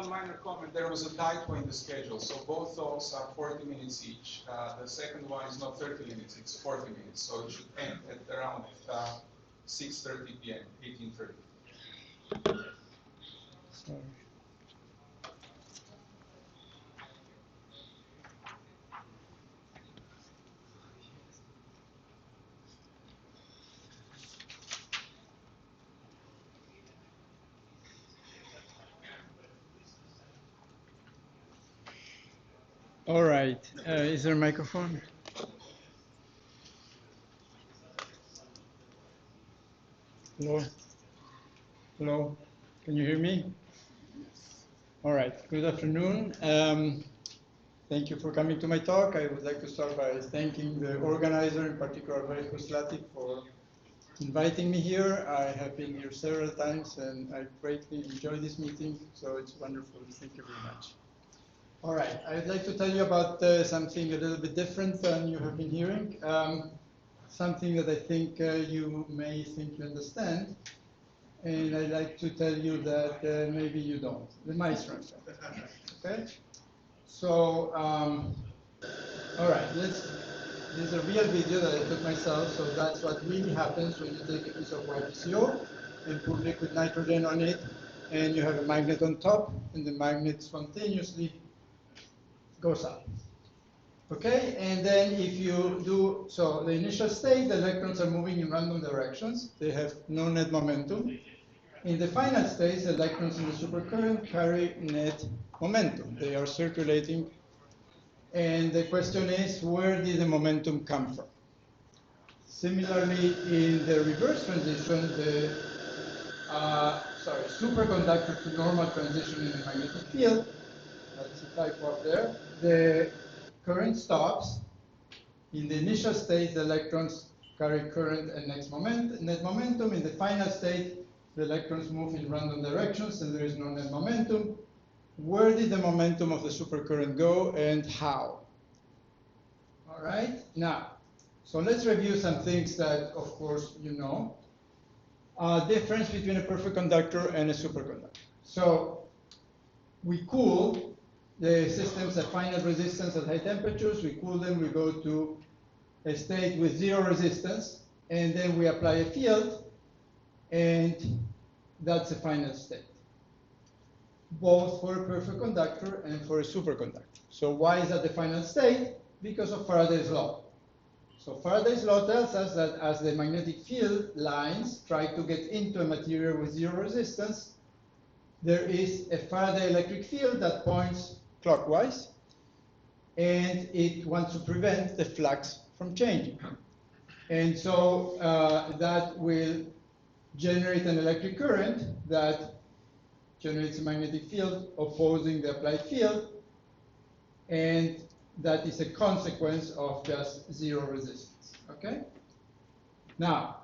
one minor comment. There was a typo in the schedule, so both those are 40 minutes each. The second one is not 30 minutes, it's 40 minutes, so it should end at around 6:30 p.m., 18:30. Sorry. All right. Is there a microphone? Hello? Hello? Can you hear me? All right. Good afternoon. Thank you for coming to my talk. I would like to start by thanking the organizer, in particular, Jorge E, for inviting me here. I have been here several times, and I greatly enjoy this meeting, so it's wonderful. Thank you very much. All right, I would like to tell you about something a little bit different than you have been hearing, something that I think you may think you understand, and I'd like to tell you that maybe you don't, the Maestro effect, okay? So, all right, this is a real video that I took myself, so that's what really happens when you take a piece of white PCO and put liquid nitrogen on it, and you have a magnet on top, and the magnet spontaneously goes up. Okay, and then if you do, so the initial state, the electrons are moving in random directions. They have no net momentum. In the final state, the electrons in the supercurrent carry net momentum. They are circulating. And the question is, where did the momentum come from? Similarly, in the reverse transition, the superconductor to normal transition in the magnetic field, that's a typo up there, the current stops. In the initial state, the electrons carry current and net momentum. In the final state, the electrons move in random directions and there is no net momentum. Where did the momentum of the supercurrent go and how? All right, now, so let's review some things that, of course, you know. Difference between a perfect conductor and a superconductor. So we cool the systems at finite resistance at high temperatures. We cool them, we go to a state with zero resistance, and then we apply a field, and that's a final state, both for a perfect conductor and for a superconductor. So why is that the final state? Because of Faraday's law. So Faraday's law tells us that as the magnetic field lines try to get into a material with zero resistance, there is a Faraday electric field that points clockwise, and it wants to prevent the flux from changing. And so that will generate an electric current that generates a magnetic field opposing the applied field, and that is a consequence of just zero resistance, okay? Now,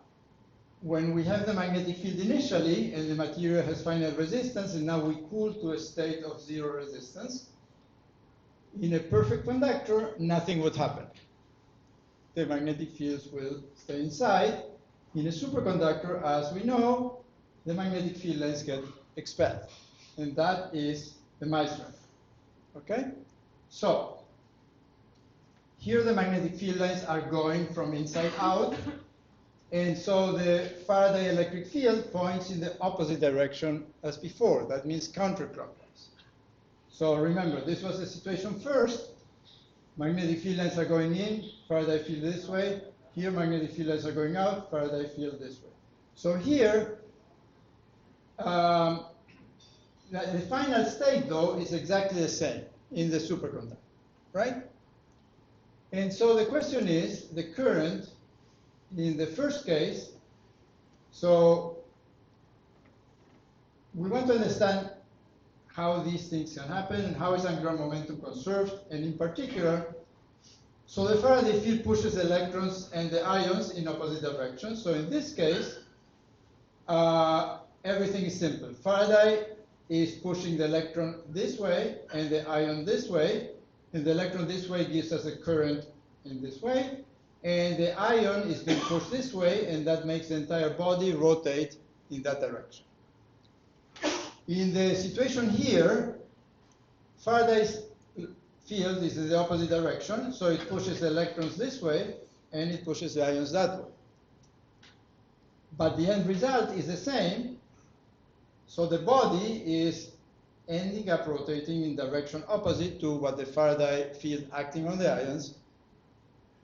when we have the magnetic field initially, and the material has finite resistance, and now we cool to a state of zero resistance, in a perfect conductor, nothing would happen. The magnetic fields will stay inside. In a superconductor, as we know, the magnetic field lines get expelled. And that is the Maestro effect, okay? So, here the magnetic field lines are going from inside out. And so the Faraday electric field points in the opposite direction as before. That means counterclockwise. So remember, this was the situation first. Magnetic field lines are going in, Faraday field this way. Here, magnetic field lines are going out, Faraday field this way. So here, the final state, though, is exactly the same in the superconductor, right? And so the question is, the current in the first case, so we want to understand how these things can happen and how is angular momentum conserved, and in particular, so the Faraday field pushes electrons and the ions in opposite directions. So in this case, everything is simple. Faraday is pushing the electron this way and the ion this way, and the electron this way gives us a current in this way, and the ion is being pushed this way, and that makes the entire body rotate in that direction. In the situation here, Faraday's field is in the opposite direction, so it pushes the electrons this way, and it pushes the ions that way. But the end result is the same, so the body is ending up rotating in direction opposite to what the Faraday field acting on the ions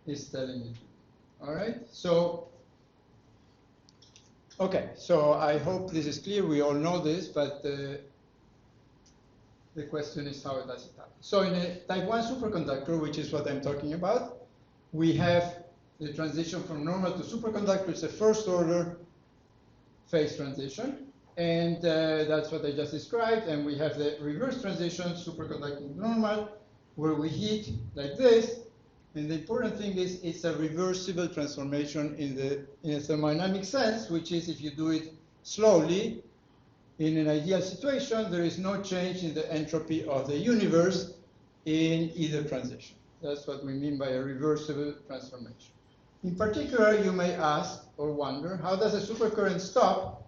is telling it. All right, so, okay, so I hope this is clear. We all know this, but the question is how does it happen? So in a type 1 superconductor, which is what I'm talking about, we have the transition from normal to superconductor. It's a first order phase transition. And that's what I just described. And we have the reverse transition, superconducting to normal, where we heat like this. And the important thing is it's a reversible transformation in a thermodynamic sense, which is if you do it slowly, in an ideal situation, there is no change in the entropy of the universe in either transition. That's what we mean by a reversible transformation. In particular, you may ask or wonder, how does a supercurrent stop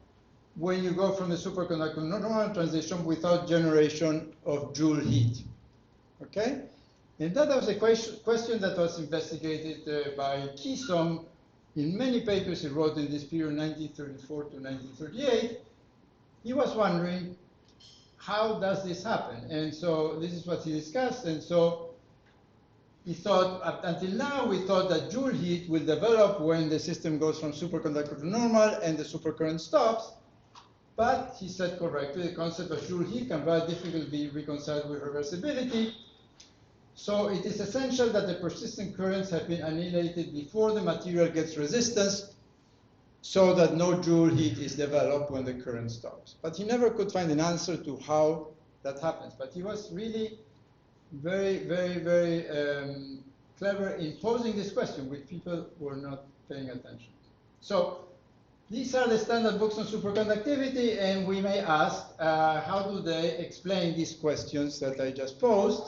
when you go from the superconductor to normal transition without generation of Joule heat? Okay? And that was a question that was investigated by Keesom in many papers he wrote in this period, 1934 to 1938. He was wondering, how does this happen? And so this is what he discussed. And so he thought, up until now, we thought that Joule heat will develop when the system goes from superconductor to normal and the supercurrent stops. But he said correctly, the concept of Joule heat can very difficult be reconciled with reversibility. So it is essential that the persistent currents have been annihilated before the material gets resistance, so that no Joule heat is developed when the current stops. But he never could find an answer to how that happens. But he was really very, very, very clever in posing this question, which people were not paying attention. So these are the standard books on superconductivity, and we may ask, how do they explain these questions that I just posed?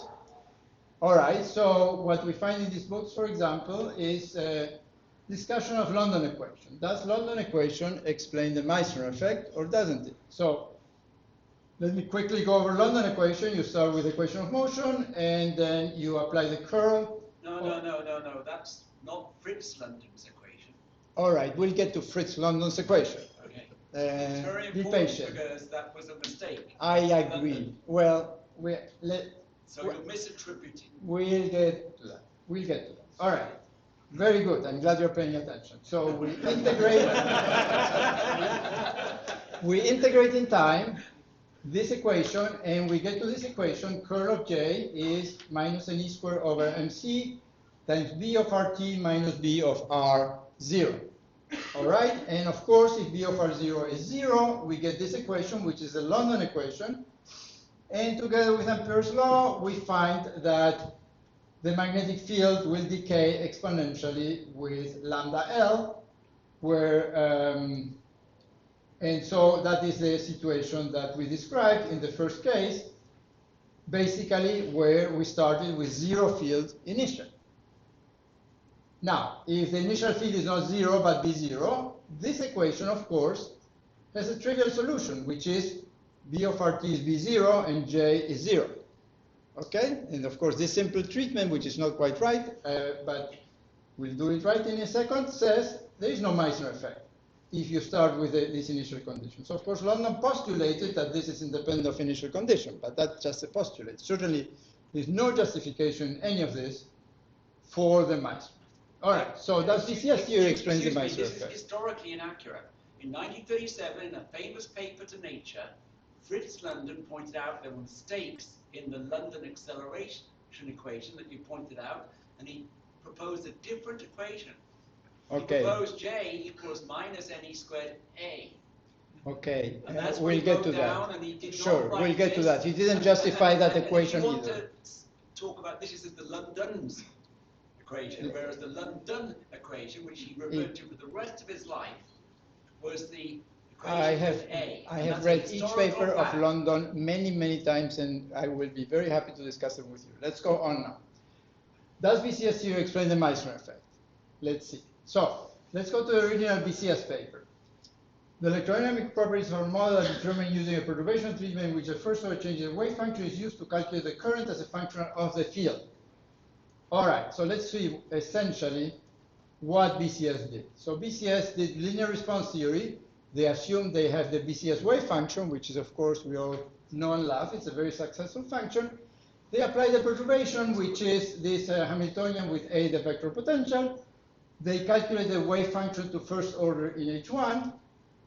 All right, so what we find in these books, for example, is discussion of London equation. Does London equation explain the Meissner effect, or doesn't it? So let me quickly go over London equation. You start with equation of motion, and then you apply the curl. No. That's not Fritz London's equation. All right, we'll get to Fritz London's equation. Okay. It's very Be important patient. because that was a mistake. I agree. Well, so you're misattributing. We'll get to that. We'll get to that. All right. Very good. I'm glad you're paying attention. So we integrate in time this equation, and we get to this equation. Curl of J is minus n e squared over mc times b of rt minus b of r0. All right. And of course, if b of r0 is 0, we get this equation, which is the London equation. And together with Ampere's law, we find that the magnetic field will decay exponentially with lambda L, where, and so that is the situation that we described in the first case, basically where we started with zero field initially. Now, if the initial field is not zero but B0, this equation, of course, has a trivial solution, which is B of RT is B0 and J is 0. Okay, and of course this simple treatment, which is not quite right, but we'll do it right in a second, says there is no Meissner effect if you start with this initial condition. So of course London postulated that this is independent of initial condition, but that's just a postulate. Certainly there's no justification in any of this for the Meissner. All right, so does VCS theory explain the Meissner effect? This is historically inaccurate. In 1937, in a famous paper to Nature, Fritz London pointed out there were mistakes in the London acceleration equation that you pointed out, and he proposed a different equation. Okay. He proposed J equals minus NE squared A. Okay, And that's we'll get to that. And he did sure, not write we'll get to this. that. He didn't justify that equation if you want either. to talk about this is the London's equation, whereas the London equation, which he referred to for the rest of his life, was the I have read each paper of London many times, and I will be very happy to discuss it with you. Let's go on now. Does BCS theory explain the Meissner effect? Let's see. So let's go to the original BCS paper. The electrodynamic properties of our model are determined using a perturbation treatment in which the first order change in the wave function is used to calculate the current as a function of the field. All right, so let's see essentially what BCS did. So BCS did linear response theory. They assumed they have the BCS wave function, which is, of course, we all know and love. It's a very successful function. They applied the perturbation, which is this Hamiltonian with A, the vector potential. They calculated the wave function to first order in H1,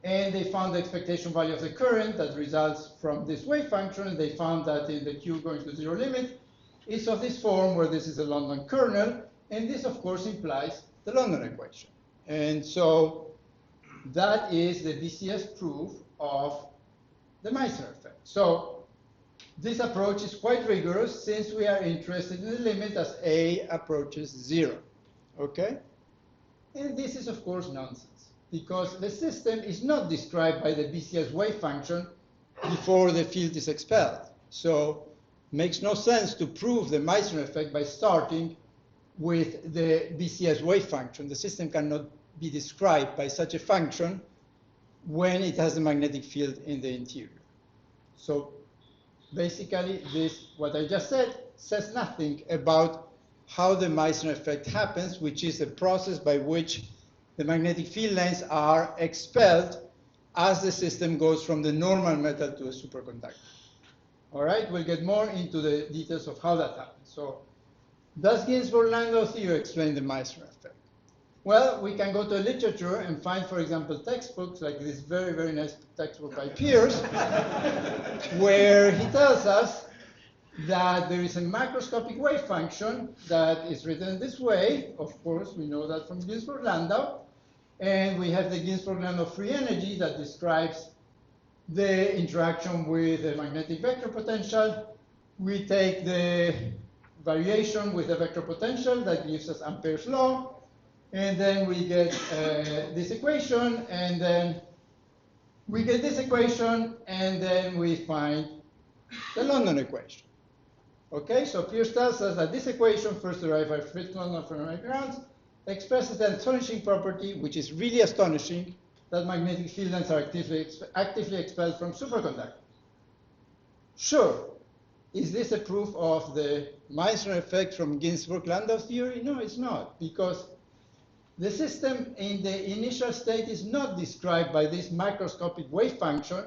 and they found the expectation value of the current that results from this wave function. They found that in the Q going to zero limit, is of this form where this is a London kernel, and this, of course, implies the London equation. And so that is the BCS proof of the Meissner effect. So this approach is quite rigorous since we are interested in the limit as A approaches 0, okay? And this is, of course, nonsense, because the system is not described by the BCS wave function before the field is expelled. So it makes no sense to prove the Meissner effect by starting with the BCS wave function. The system cannot be described by such a function when it has a magnetic field in the interior. So basically, this, what I just said, says nothing about how the Meissner effect happens, which is a process by which the magnetic field lines are expelled as the system goes from the normal metal to a superconductor. All right, we'll get more into the details of how that happens. So does Ginzburg-Landau theory explain the Meissner effect? Well, we can go to literature and find, for example, textbooks like this very, very nice textbook by Pierce, where he tells us that there is a macroscopic wave function that is written this way. Of course, we know that from Ginzburg-Landau. And we have the Ginzburg-Landau free energy that describes the interaction with the magnetic vector potential. We take the variation with the vector potential that gives us Ampere's law. And then we get this equation, and then we get this equation, and then we find the London equation. Okay, so Pierce tells us that this equation, first derived by Fritz-London from grounds, expresses the astonishing property, which is really astonishing, that magnetic field lines are actively expelled from superconductors. Sure. Is this a proof of the Meissner effect from Ginzburg-Landau theory? No, it's not, because the system in the initial state is not described by this microscopic wave function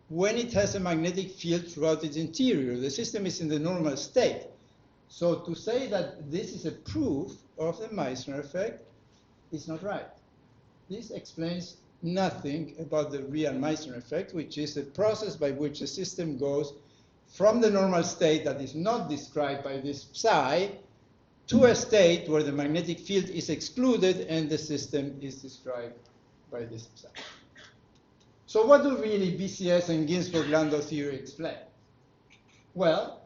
when it has a magnetic field throughout its interior. The system is in the normal state. So to say that this is a proof of the Meissner effect is not right. This explains nothing about the real Meissner effect, which is the process by which the system goes from the normal state that is not described by this psi to a state where the magnetic field is excluded and the system is described by this psi. So what do really BCS and Ginzburg-Landau theory explain? Well,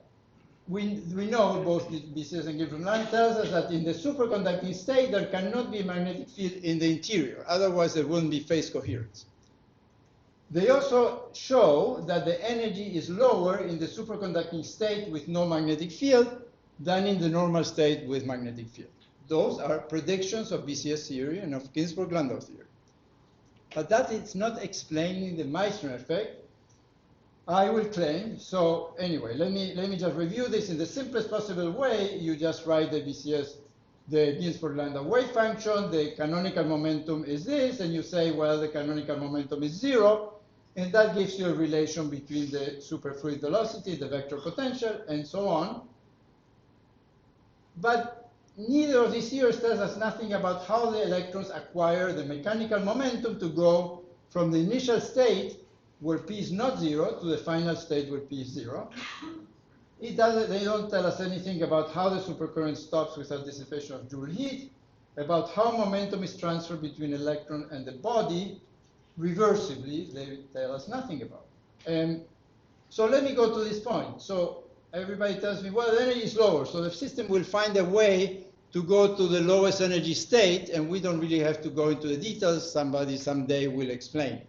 we know both BCS and Ginzburg-Landau tells us that in the superconducting state there cannot be a magnetic field in the interior, otherwise there wouldn't be phase coherence. They also show that the energy is lower in the superconducting state with no magnetic field than in the normal state with magnetic field. Those are predictions of BCS theory and of Ginzburg-Landau theory. But that is not explaining the Meissner effect, I will claim. So anyway, let me just review this in the simplest possible way. You just write the BCS, the Ginzburg-Landau wave function, the canonical momentum is this, and you say, well, the canonical momentum is 0, and that gives you a relation between the superfluid velocity, the vector potential, and so on. But neither of these theories tells us nothing about how the electrons acquire the mechanical momentum to go from the initial state where P is not 0 to the final state where P is 0. They don't tell us anything about how the supercurrent stops without dissipation of Joule heat, about how momentum is transferred between electron and the body. Reversibly, they tell us nothing about it. So let me go to this point. So everybody tells me, well, the energy is lower, so the system will find a way to go to the lowest energy state, and we don't really have to go into the details. Somebody someday will explain.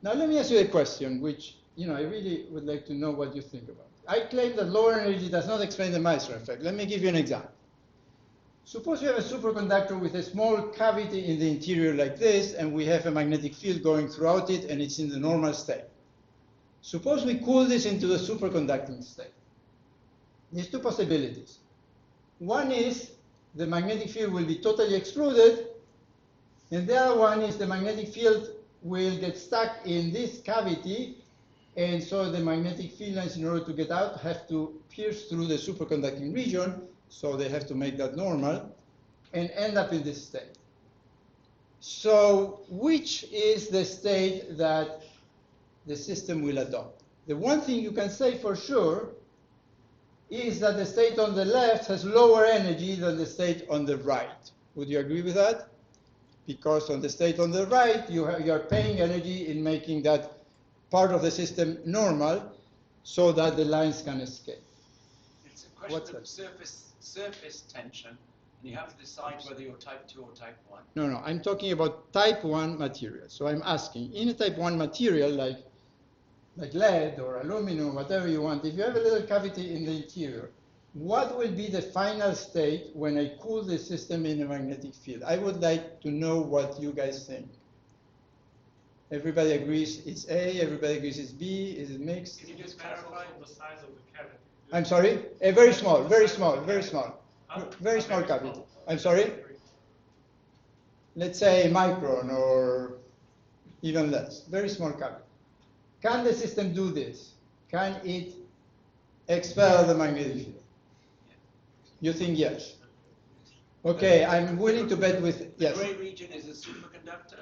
Now let me ask you a question, which I really would like to know what you think about. I claim that lower energy does not explain the Meissner effect. Let me give you an example. Suppose you have a superconductor with a small cavity in the interior like this, and we have a magnetic field going throughout it, and it's in the normal state. Suppose we cool this into the superconducting state. There's two possibilities. One is the magnetic field will be totally excluded, and the other one is the magnetic field will get stuck in this cavity, and so the magnetic field lines, in order to get out, have to pierce through the superconducting region, so they have to make that normal, and end up in this state. So which is the state that the system will adopt? The one thing you can say for sure is that the state on the left has lower energy than the state on the right. Would you agree with that? Because on the state on the right, you are paying energy in making that part of the system normal so that the lines can escape. It's a question of surface tension, and you have to decide whether you're type 2 or type 1. No, I'm talking about type 1 material. So I'm asking, in a type 1 material like lead or aluminum, whatever you want, if you have a little cavity in the interior, what will be the final state when I cool the system in a magnetic field? I would like to know what you guys think. Everybody agrees it's A, everybody agrees it's B, is it mixed? Can you just clarify the size of the cavity? I'm sorry? A very small, very small, very small. Very small cavity. I'm sorry? Let's say micron or even less. Very small cavity. Can the system do this? Can it expel the magnetic field? You think yes? Okay, I'm willing to bet with yes. The gray region is a superconductor.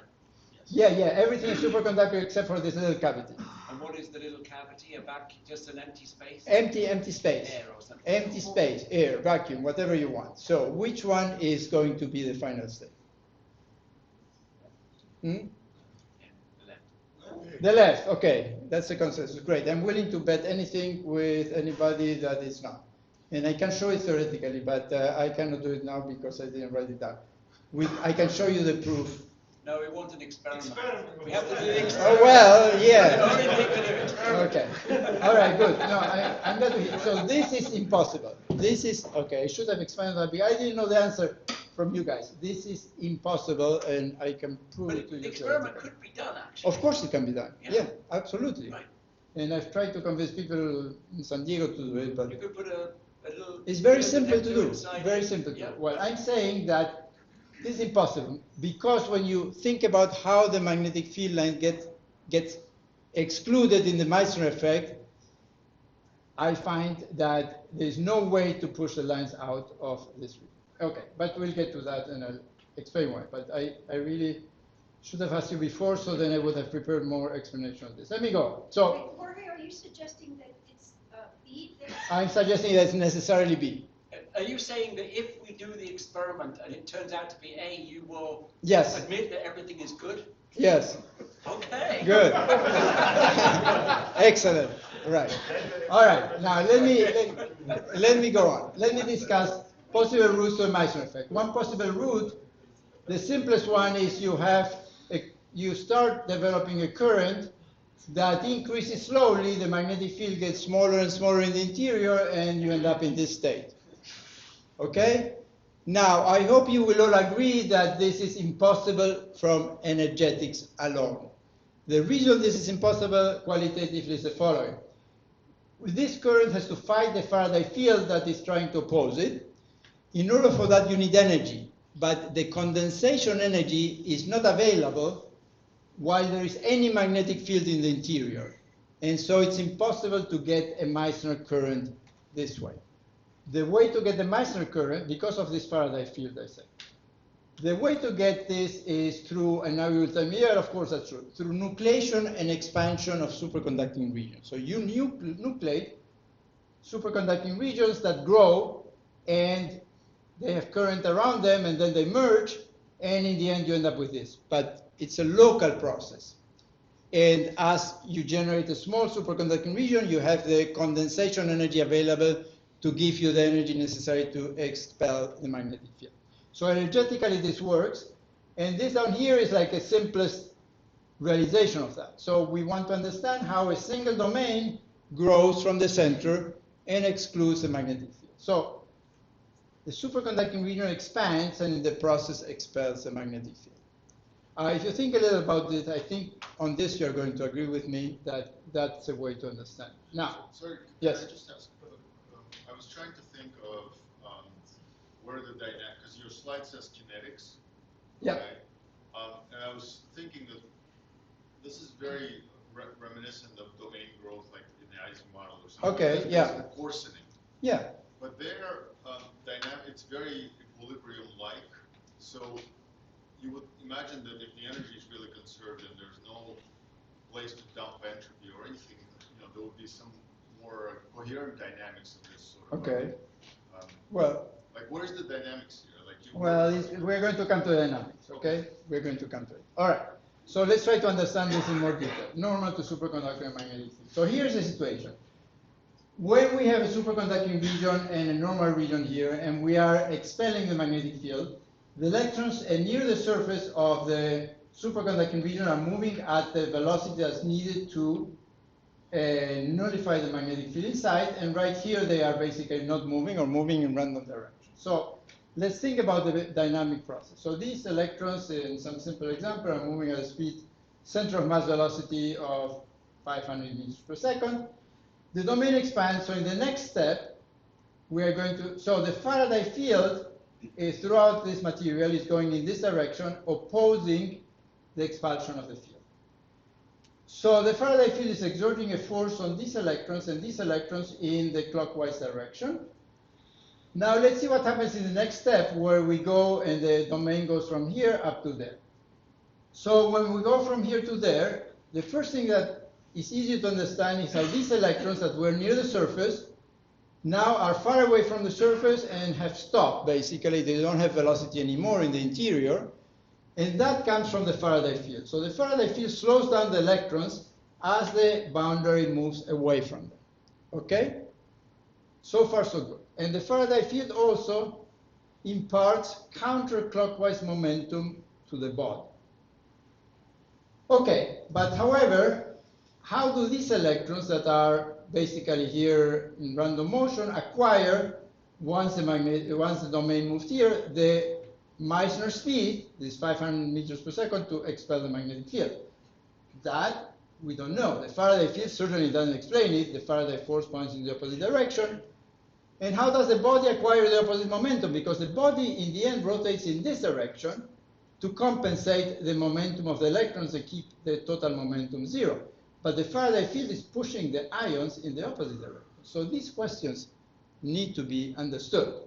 Yeah, everything is superconductor except for this little cavity. And what is the little cavity? A vacuum, just an empty space? Empty space. Air or something. Empty space, air, vacuum, whatever you want. So which one is going to be the final state? Yeah, the left. The left, okay, that's the consensus, great. I'm willing to bet anything with anybody that is not. And I can show it theoretically, but I cannot do it now because I didn't write it down. I can show you the proof. No, we want an experiment. We have have to do the experiment. Oh, well, yeah. Only they can do it. Okay, all right, good. No, I'm glad to hear. So this is impossible. This is, okay, I should have explained that because I didn't know the answer from you guys. This is impossible, and I can prove But it to you. the experiment could be done, actually. Of course it can be done. Yeah. Yeah, absolutely. Right. And I've tried to convince people in San Diego to do it, but You could put a little... it's very simple to do. inside Very it. simple to do. Yeah. Well, I'm saying that this is impossible because when you think about how the magnetic field line gets excluded in the Meissner effect, I find that there's no way to push the lines out of this region. Okay, but we'll get to that and I'll explain why. But I really should have asked you before, so then I would have prepared more explanation of this. Let me go. So Wait, Jorge, are you suggesting that it's B there? I'm suggesting that it's necessarily B. Are you saying that if we do the experiment and it turns out to be A, you will Yes. admit that everything is good? Yes. Okay. Good. Excellent. Right. All right. Now let me go on. Let me discuss possible routes to a Meissner effect. One possible route, the simplest one, is you start developing a current that increases slowly. The magnetic field gets smaller and smaller in the interior, and you end up in this state. Okay? Now, I hope you will all agree that this is impossible from energetics alone. The reason this is impossible qualitatively is the following. This current has to fight the Faraday field that is trying to oppose it. In order for that, you need energy. But the condensation energy is not available while there is any magnetic field in the interior. And so it's impossible to get a Meissner current this way. The way to get the Meissner current, because of this Faraday field, I said, the way to get this is through, and now you will tell me, yeah, of course that's true, through nucleation and expansion of superconducting regions. So you nucleate superconducting regions that grow, and they have current around them, and then they merge, and in the end you end up with this. But it's a local process. And as you generate a small superconducting region, you have the condensation energy available to give you the energy necessary to expel the magnetic field. So energetically this works, and this down here is like a simplest realization of that. So we want to understand how a single domain grows from the center and excludes the magnetic field. So the superconducting region expands and in the process expels the magnetic field. If you think a little about it, I think on this you're going to agree with me that that's a way to understand. Now, sorry, yes. can I just ask? I was trying to think of where the dynamic, because your slide says kinetics. Yeah. Right? And I was thinking that this is very reminiscent of domain growth, like in the Ising model or something. Okay, yeah. The coarsening. Yeah. But their dynamic, it's very equilibrium-like. So you would imagine that if the energy is really conserved and there's no place to dump entropy or anything, there would be some more coherent dynamics of this sort of. Okay. Well. Like, where's the dynamics here? Like, we're going to come to dynamics, okay? We're going to come to it. All right. So let's try to understand this in more detail. Normal to superconductor and magnetic field. So here's the situation. When we have a superconducting region and a normal region here, and we are expelling the magnetic field, the electrons near the surface of the superconducting region are moving at the velocity that's needed to nullify the magnetic field inside, and right here they are basically not moving or moving in random direction. So let's think about the dynamic process. So these electrons, in some simple example, are moving at a speed, center of mass velocity of 500 meters per second. The domain expands, so in the next step, we are going to, so the Faraday field is throughout this material is going in this direction, opposing the expulsion of the field. So the Faraday field is exerting a force on these electrons and these electrons in the clockwise direction. Now let's see what happens in the next step where we go and the domain goes from here up to there. So when we go from here to there, the first thing that is easy to understand is how these electrons that were near the surface now are far away from the surface and have stopped. Basically, they don't have velocity anymore in the interior. And that comes from the Faraday field. So the Faraday field slows down the electrons as the boundary moves away from them. Okay? So far, so good. And the Faraday field also imparts counterclockwise momentum to the body. Okay, but however, how do these electrons that are basically here in random motion acquire, once the domain moves here, the Meissner speed, this 500 meters per second, to expel the magnetic field? That we don't know. The Faraday field certainly doesn't explain it. The Faraday force points in the opposite direction. And how does the body acquire the opposite momentum? Because the body in the end rotates in this direction to compensate the momentum of the electrons and keep the total momentum zero. But the Faraday field is pushing the ions in the opposite direction. So these questions need to be understood.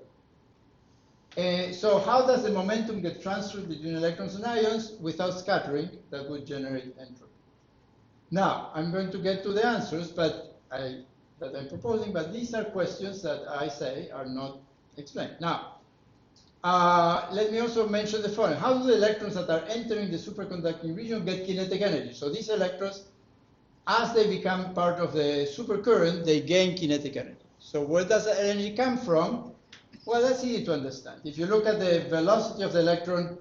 So how does the momentum get transferred between electrons and ions without scattering? That would generate entropy. Now, I'm going to get to the answers that I'm proposing, but these are questions that I say are not explained. Now, let me also mention the following. How do the electrons that are entering the superconducting region get kinetic energy? So these electrons, as they become part of the supercurrent, they gain kinetic energy. So where does that energy come from? Well, that's easy to understand. If you look at the velocity of the electron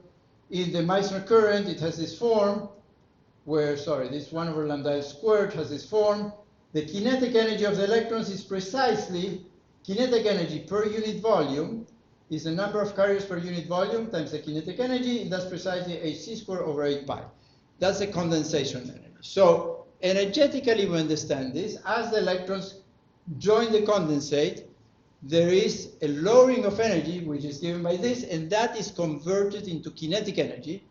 in the Meissner current, it has this form where, this 1 over lambda L squared has this form. The kinetic energy of the electrons is precisely kinetic energy per unit volume is the number of carriers per unit volume times the kinetic energy, and that's precisely hc squared over 8 pi. That's the condensation energy. So energetically, we understand this. As the electrons join the condensate, there is a lowering of energy, which is given by this, and that is converted into kinetic energy,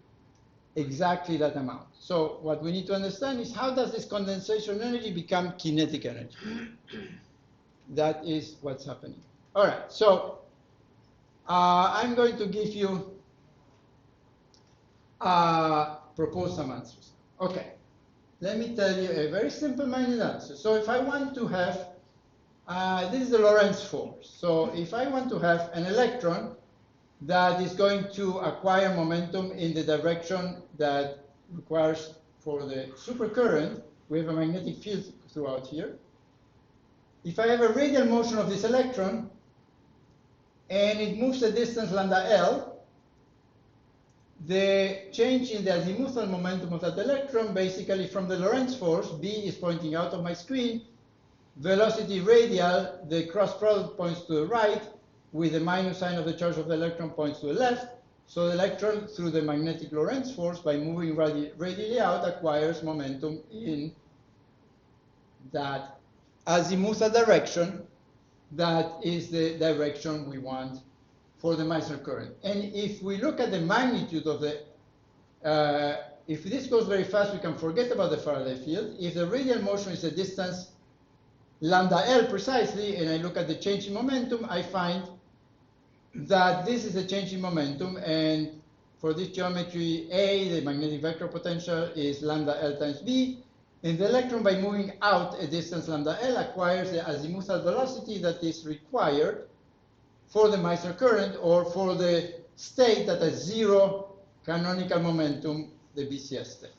exactly that amount. So what we need to understand is how does this condensation energy become kinetic energy? That is what's happening. All right, so I'm going to give you, propose some answers. Okay, let me tell you a very simple-minded answer. So if I want to have, this is the Lorentz force. So if I want to have an electron that is going to acquire momentum in the direction that requires for the supercurrent, we have a magnetic field throughout here. If I have a radial motion of this electron, and it moves the distance lambda L, the change in the azimuthal momentum of that electron, basically from the Lorentz force, B is pointing out of my screen, velocity radial, the cross product points to the right, with the minus sign of the charge of the electron points to the left. So the electron, through the magnetic Lorentz force, by moving radially out, acquires momentum in that azimuthal direction. That is the direction we want for the Meissner current. And if we look at the magnitude of the, if this goes very fast, we can forget about the Faraday field. If the radial motion is a distance lambda L precisely, and I look at the change in momentum, I find that this is a change in momentum, and for this geometry, A, the magnetic vector potential, is lambda L times V, and the electron, by moving out a distance lambda L, acquires the azimuthal velocity that is required for the Meissner current, or for the state that has zero canonical momentum, the BCS state.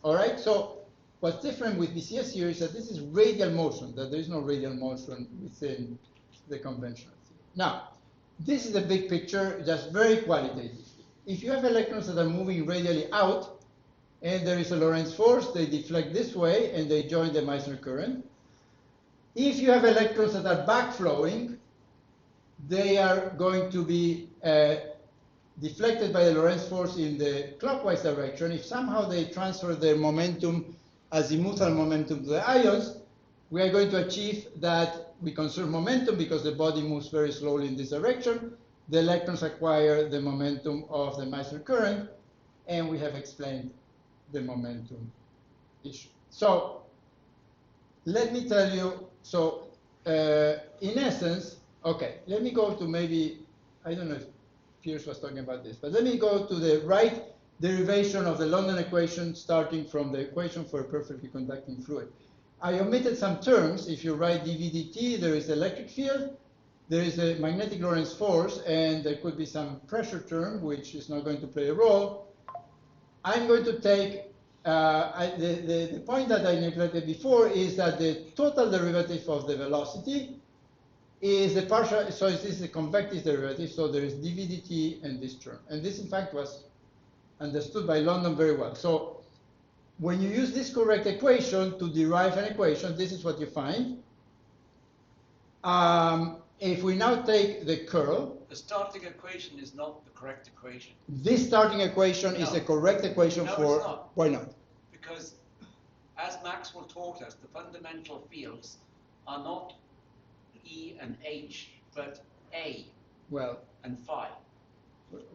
All right, so what's different with BCS here is that this is radial motion, that there is no radial motion within the conventional theory. Now, this is a big picture, just very qualitative. If you have electrons that are moving radially out, and there is a Lorentz force, they deflect this way, and they join the Meissner current. If you have electrons that are backflowing, they are going to be deflected by the Lorentz force in the clockwise direction. If somehow they transfer their momentum, azimuthal momentum, to the ions, we are going to achieve that we conserve momentum because the body moves very slowly in this direction. The electrons acquire the momentum of the Meissner current, and we have explained the momentum issue. So let me tell you, so in essence, okay, let me go to maybe, I don't know if Hirsch was talking about this, but let me go to the right derivation of the London equation starting from the equation for a perfectly conducting fluid. I omitted some terms. If you write dV/dt, there is the electric field, there is a magnetic Lorentz force, and there could be some pressure term, which is not going to play a role. I'm going to take, the point that I neglected before is that the total derivative of the velocity is the partial, so this is the convective derivative, so there is dV/dt and this term. And this, in fact, was understood by London very well. So when you use this correct equation to derive an equation, this is what you find. If we now take the curl, the starting equation is not the correct equation. This starting equation is the correct equation for... It's not. Why not? Because, as Maxwell taught us, the fundamental fields are not E and H, but A and phi.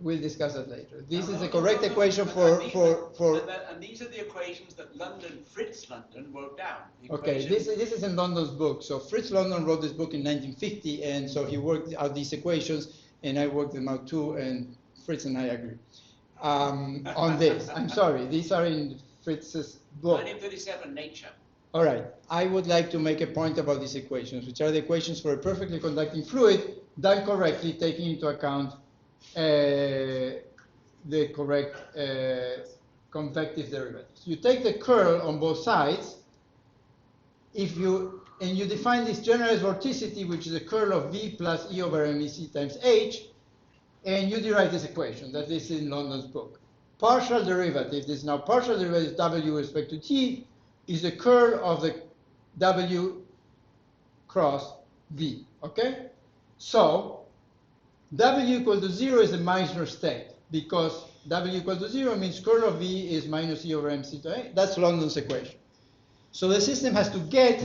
We'll discuss that later. This is the correct equation for... And these are the equations that Fritz London wrote down. Okay, this is in London's book. So Fritz London wrote this book in 1950, and so he worked out these equations, and I worked them out too, and Fritz and I agree on this. I'm sorry, these are in Fritz's book. 1937, Nature. All right, I would like to make a point about these equations, which are the equations for a perfectly conducting fluid, done correctly, taking into account the correct convective derivatives. You take the curl on both sides, and you define this generalized vorticity, which is the curl of V plus E over MEC times H, and you derive this equation that is in London's book. Partial derivative, this is now partial derivative W with respect to T, is the curl of the W cross V, okay? So, W equal to 0 is the Meissner state, because W equal to 0 means curl of V is minus E over MC to A. That's London's equation. So the system has to get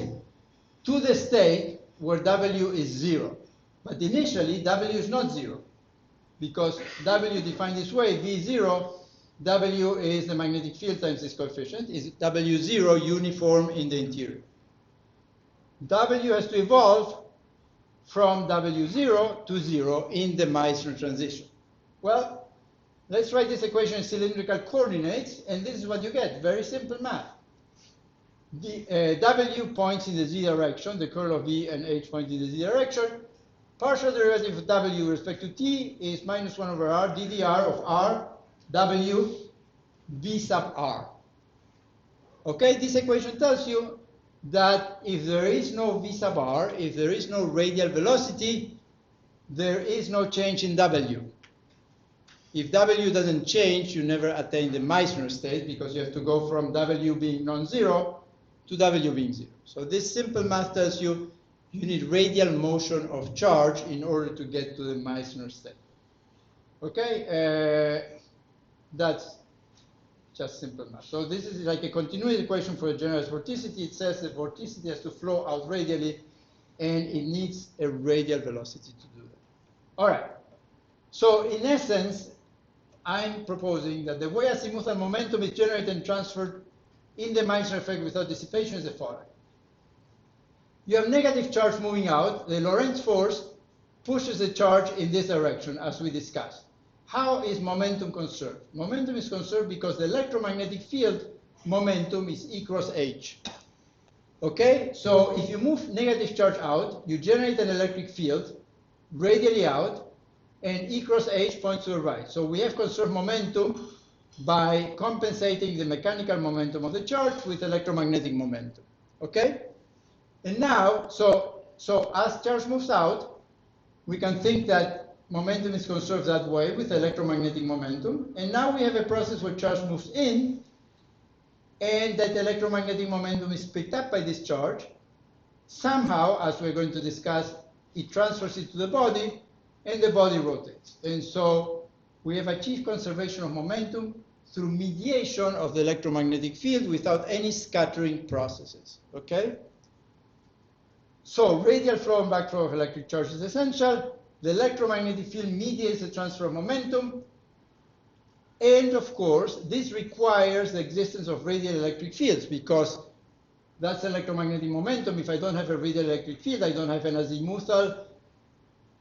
to the state where W is 0. But initially, W is not 0, because W defined this way, V0, W is the magnetic field times this coefficient, is W0 uniform in the interior. W has to evolve from W0 to 0 in the Meissner transition. Well, let's write this equation in cylindrical coordinates, and this is what you get. Very simple math. The W points in the Z direction, the curl of V and H point in the Z direction. Partial derivative of W with respect to T is minus 1 over R, ddr of R, W, V sub R. Okay, this equation tells you that if there is no V sub R, if there is no radial velocity, there is no change in W. If W doesn't change, you never attain the Meissner state, because you have to go from W being non-zero to W being 0. So this simple math tells you you need radial motion of charge in order to get to the Meissner state. Okay, that's just simple math. So this is like a continuity equation for a generalized vorticity. It says that vorticity has to flow out radially, and it needs a radial velocity to do that. All right. So in essence, I'm proposing that the way azimuthal momentum is generated and transferred in the Meissner effect without dissipation is the following. You have negative charge moving out. The Lorentz force pushes the charge in this direction, as we discussed. How is momentum conserved? Momentum is conserved because the electromagnetic field momentum is E cross H. Okay, so if you move negative charge out, you generate an electric field radially out, and E cross H points to the right. So we have conserved momentum by compensating the mechanical momentum of the charge with electromagnetic momentum. Okay? And now, so as charge moves out, we can think that momentum is conserved that way with electromagnetic momentum. And now we have a process where charge moves in, and that electromagnetic momentum is picked up by this charge. Somehow, as we're going to discuss, it transfers it to the body, and the body rotates. And so we have achieved conservation of momentum through mediation of the electromagnetic field without any scattering processes. Okay? So radial flow and backflow of electric charge is essential. The electromagnetic field mediates the transfer of momentum. And of course, this requires the existence of radial electric fields, because that's electromagnetic momentum. If I don't have a radial electric field, I don't have an azimuthal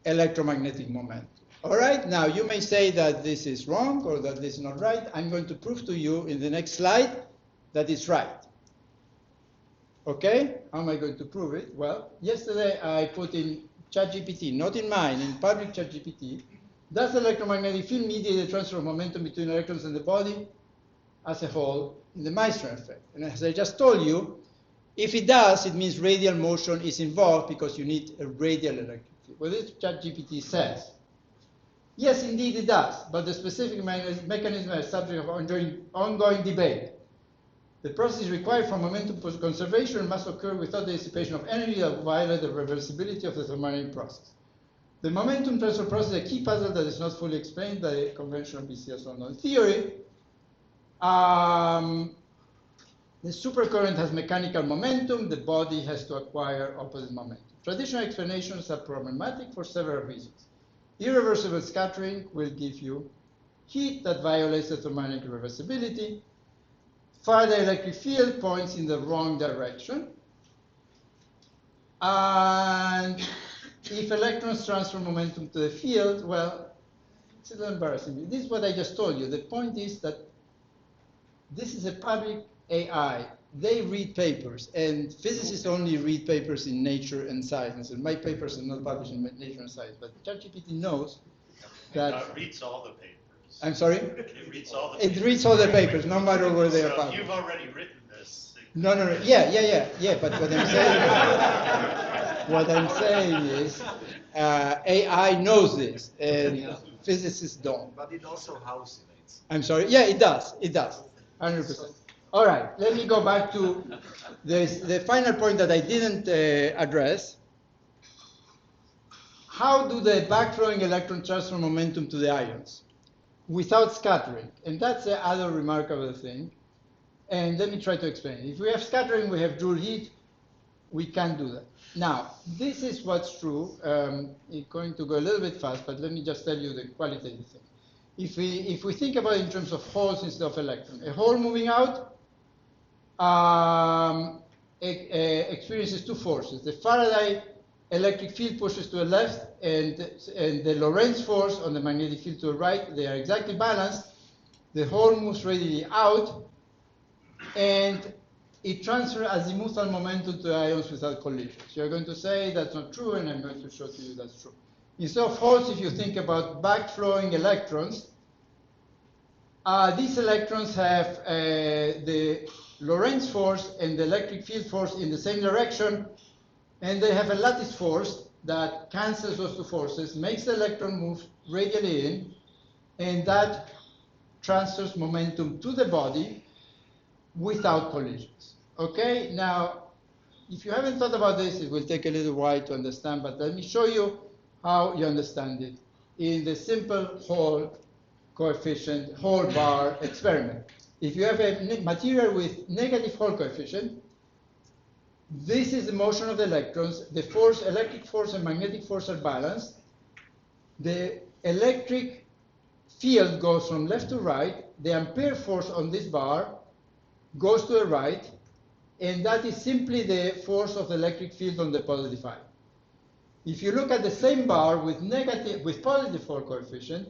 electromagnetic momentum. All right, now you may say that this is wrong or that this is not right. I'm going to prove to you in the next slide that it's right. Okay, how am I going to prove it? Well, yesterday I put in ChatGPT, not in mine, in public ChatGPT, does the electromagnetic field mediate the transfer of momentum between electrons and the body as a whole in the Meissner effect? And as I just told you, if it does, it means radial motion is involved because you need a radial electric field. Well, this ChatGPT says, yes, indeed it does, but the specific mechanism is subject of ongoing debate. The process required for momentum conservation must occur without the dissipation of energy that violates the reversibility of the thermodynamic process. The momentum transfer process is a key puzzle that is not fully explained by the conventional BCS unknown theory. The supercurrent has mechanical momentum. The body has to acquire opposite momentum. Traditional explanations are problematic for several reasons. Irreversible scattering will give you heat that violates the thermodynamic reversibility. Further electric field points in the wrong direction. And if electrons transfer momentum to the field, well, it's a little embarrassing. This is what I just told you. The point is that this is a public AI. They read papers, and physicists only read papers in Nature and Science. And my papers are not published in Nature and Science, but ChatGPT knows that. It reads all the papers. I'm sorry? It reads all the papers. It reads all the papers, no matter where they are So published. you've already written this. No. Yeah. But what I'm saying is, AI knows this, and physicists don't. But it also hallucinates. I'm sorry. Yeah, it does. 100%. All right. Let me go back to the final point that I didn't address. How do the backflowing electrons transfer momentum to the ions without scattering? And that's the other remarkable thing. And let me try to explain. If we have scattering, we have Joule heat. We can't do that. Now, this is what's true. I'm going to go a little bit fast, but let me just tell you the qualitative thing. If we think about it in terms of holes instead of electrons, a hole moving out experiences two forces. The Faraday electric field pushes to the left, and the Lorentz force on the magnetic field to the right. They are exactly balanced. The hole moves radially out, and it transfers azimuthal momentum to the ions without collisions. You're going to say that's not true, and I'm going to show to you that's true. Instead of holes, if you think about backflowing electrons, these electrons have the Lorentz force and the electric field force in the same direction, and they have a lattice force that cancels those two forces, makes the electron move radially in, and that transfers momentum to the body without collisions. Okay, now if you haven't thought about this, it will take a little while to understand, but let me show you how you understand it in the simple Hall coefficient, Hall bar experiment. If you have a material with negative Hall coefficient, this is the motion of the electrons. The force, electric force and magnetic force are balanced. The electric field goes from left to right. The ampere force on this bar goes to the right, and that is simply the force of the electric field on the positive ion. If you look at the same bar with positive Hall coefficient,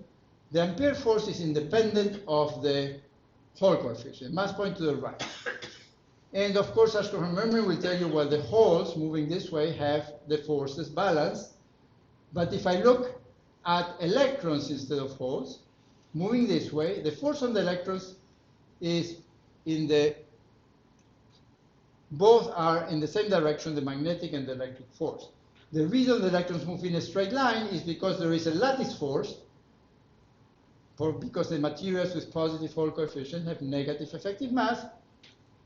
the ampere force is independent of the Hall coefficient. It must point to the right. And of course, Ashcroft memory will tell you, well, the holes moving this way have the forces balanced. But if I look at electrons instead of holes, moving this way, the force on the electrons is both are in the same direction, the magnetic and the electric force. The reason the electrons move in a straight line is because there is a lattice force, because the materials with positive Hall coefficient have negative effective mass.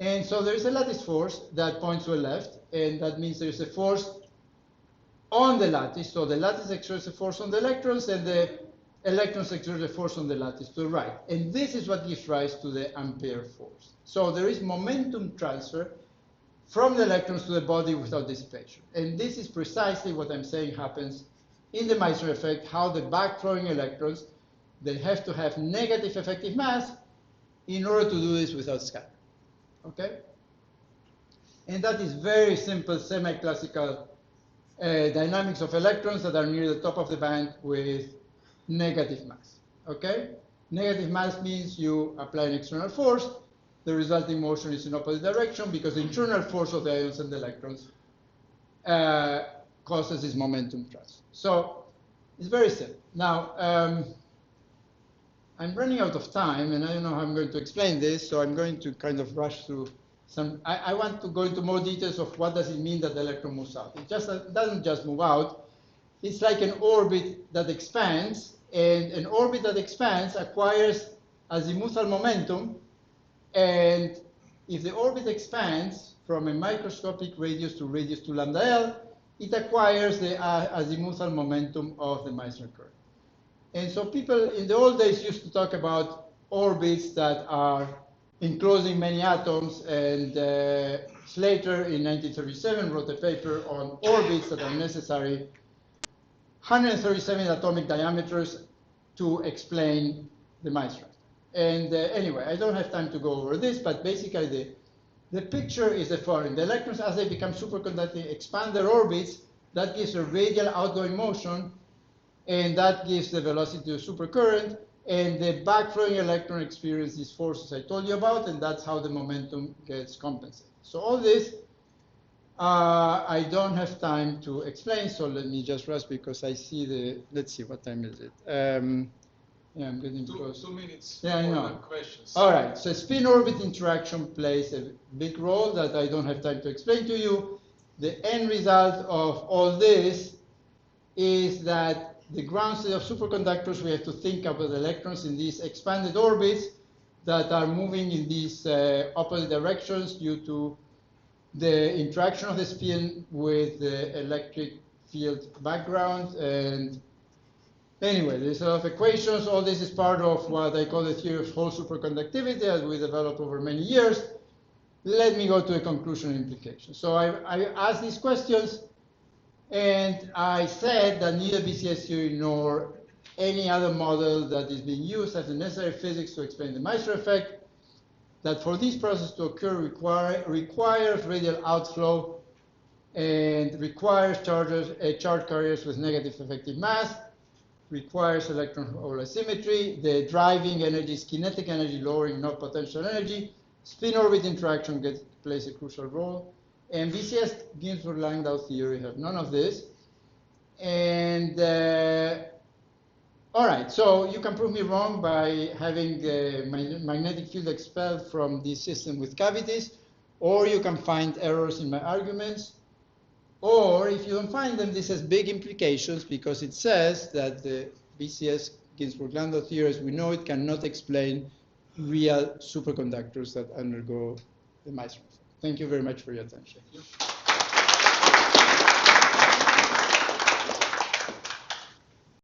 And so there is a lattice force that points to the left, and that means there is a force on the lattice. So the lattice exerts a force on the electrons, and the electrons exert a force on the lattice to the right. And this is what gives rise to the ampere force. So there is momentum transfer from the electrons to the body without dissipation. And this is precisely what I'm saying happens in the Meissner effect, how the backflowing electrons, they have to have negative effective mass in order to do this without scattering. Okay? And that is very simple semi-classical dynamics of electrons that are near the top of the band with negative mass. Okay? Negative mass means you apply an external force. The resulting motion is in opposite direction because the internal force of the ions and the electrons causes this momentum transfer. So it's very simple. Now, I'm running out of time, and I don't know how I'm going to explain this, so I'm going to kind of rush through some. I want to go into more details of what does it mean that the electron moves out. It doesn't just move out. It's like an orbit that expands, and an orbit that expands acquires azimuthal momentum, and if the orbit expands from a microscopic radius to lambda L, it acquires the azimuthal momentum of the Meissner current. And so people in the old days used to talk about orbits that are enclosing many atoms, and Slater in 1937 wrote a paper on orbits that are necessary, 137 atomic diameters to explain the Meissner. And anyway, I don't have time to go over this, but basically the picture is the following. The electrons, as they become superconducting, expand their orbits. That gives a radial outgoing motion, and that gives the velocity to the supercurrent, and the backflowing electron experiences these forces I told you about, and that's how the momentum gets compensated. So all this, I don't have time to explain, so let me just rush because I see let's see, what time is it? Yeah, I'm getting close. 2 minutes Yeah, I know. for questions. All right, so spin-orbit interaction plays a big role that I don't have time to explain to you. The end result of all this is that the ground state of superconductors, we have to think about electrons in these expanded orbits that are moving in these opposite directions due to the interaction of the spin with the electric field background. And anyway, there's a lot of equations. All this is part of what I call the theory of Hall superconductivity that we developed over many years. Let me go to a conclusion implication. So I asked these questions, and I said that neither BCS theory nor any other model that is being used has the necessary physics to explain the Meissner effect, that for this process to occur requires radial outflow and requires charge carriers with negative effective mass, requires electron-hole asymmetry. The driving energy is kinetic energy lowering, not potential energy. Spin-orbit interaction plays a crucial role. And BCS Ginsburg-Landau theory have none of this. And all right, so you can prove me wrong by having the magnetic field expelled from this system with cavities, or you can find errors in my arguments. Or if you don't find them, this has big implications because it says that the BCS Ginsburg-Landau theory, as we know it, cannot explain real superconductors that undergo the Meissner effect. Thank you very much for your attention.